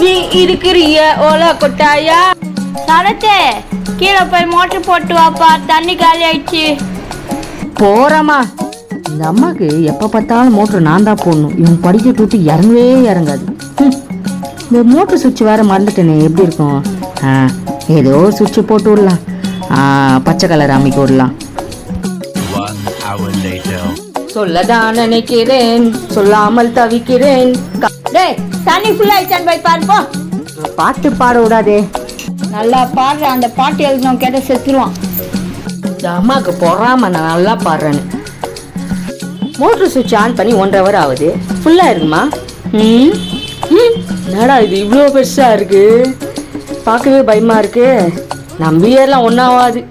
நீ இருக்கிறிய ஓலா கொட்டாயா? சரத்தே கீழே போய் மோட்டர் போட்டு வாப்பா, தண்ணி காலி ஆயிடுச்சு. போறாமா. இந்த அம்மாக்கு எப்ப பார்த்தாலும் மோட்டர் நான் தான் போடணும். இவங்க படிக்க விட்டு இறங்கவே இறங்காது. இந்த மோட்டர் சுவிட்ச் வேற மறந்துட்டேனே, எப்படி இருக்கும்? ஏதோ சுவிட்ச் போட்டு விடலாம். பச்சை கலர் அமைக்க விடலாம். சொல்லதான் நினைக்கிறேன், சொல்லாமல் தவிக்கிறேன். தண்ணி ஃபுல் ஆயிடுச்சான்னு போய் பாருப்போ. பாட்டு பாட விடாதே. நல்லா பாடுற, அந்த பாட்டு எழுதணும் கேட்ட செத்துருவான். இந்த அம்மாவுக்கு பொறாம நான் நல்லா பாடுறேன்னு. மோட்டர் சுவிட்ச் ஆன் பண்ணி 1.5 hour ஆகுது. ஃபுல்லா இருக்குமா? என்னடா இது இவ்வளோ பெருசா இருக்கு, பார்க்கவே பயமா இருக்கு. நம்பி ஏறலாம் ஒன்றாவாது.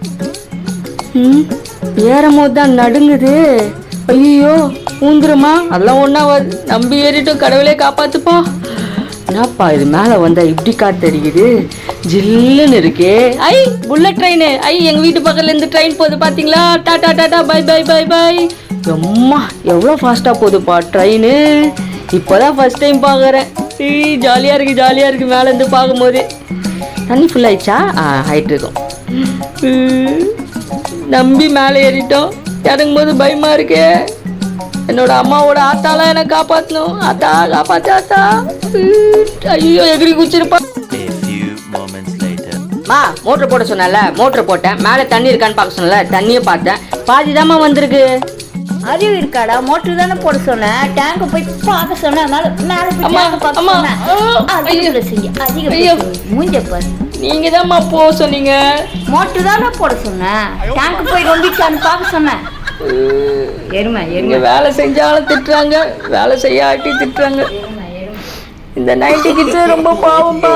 ஏறும் போது தான் நடுங்குது. ஐயோ ஊந்துருமா, அதெல்லாம் ஒன்றாவாது. நம்பி ஏறிட்டோம், கடவுளே காப்பாத்துப்பா. என்னப்பா இது மேலே வந்தா இப்படி காற்று அடிக்குது, ஜில்லுன்னு இருக்கே. ஐ புல்லட் ட்ரெயின். ஐ எங்கள் வீட்டு பக்கத்துல இருந்து ட்ரெயின் போகுது பார்த்தீங்களா? Tata tata bye bye bye bye. எம்மா எவ்வளோ ஃபாஸ்ட்டாக போகுதுப்பா ட்ரெயின். இப்போதான் ஃபர்ஸ்ட் டைம் பார்க்குறேன். ஜாலியாக இருக்குது, ஜாலியாக இருக்குது மேலேருந்து பார்க்கும்போது. தண்ணி ஃபுல் ஆயிடுச்சா? ஆயிட்டு இருக்கோம். நம்பி மேலே ஏறிட்டோம், இறங்கும் போது பயமா இருக்கே. என்னோட அம்மாவோட ஆத்தாலாம் என்னை காப்பாற்றணும். ஆத்தா காப்பாத்து ஆத்தா. ஐயோ எகிரி குச்சிருப்பா. மோட்டர் போட சொன்னல, மோட்டர் போட்டேன். மேலே தண்ணி இருக்கான்னு பார்க்க சொன்னல, தண்ணியை பார்த்தேன். பாதிதாம்மா வந்திருக்கு. அறிவு இருக்காடா? மோட்டர் தானே போட சொன்னேன், டேங்க போய் பார்க்க சொன்னேன். மூஞ்ச பாரு. நீங்க தான்மா போக சொன்னீங்க. மோட்டர் தானே போட சொன்னேன், டேங்க் போய் ரொம்பிச்சான்னு பார்க்க சொன்னேன். எருமை எருமை. வேலை செஞ்சாலும் திட்டுறாங்க, வேலை செய்யாட்டி திட்டுறாங்க. இந்த 90 கிட்ஸ் ரொம்ப பாவம்பா.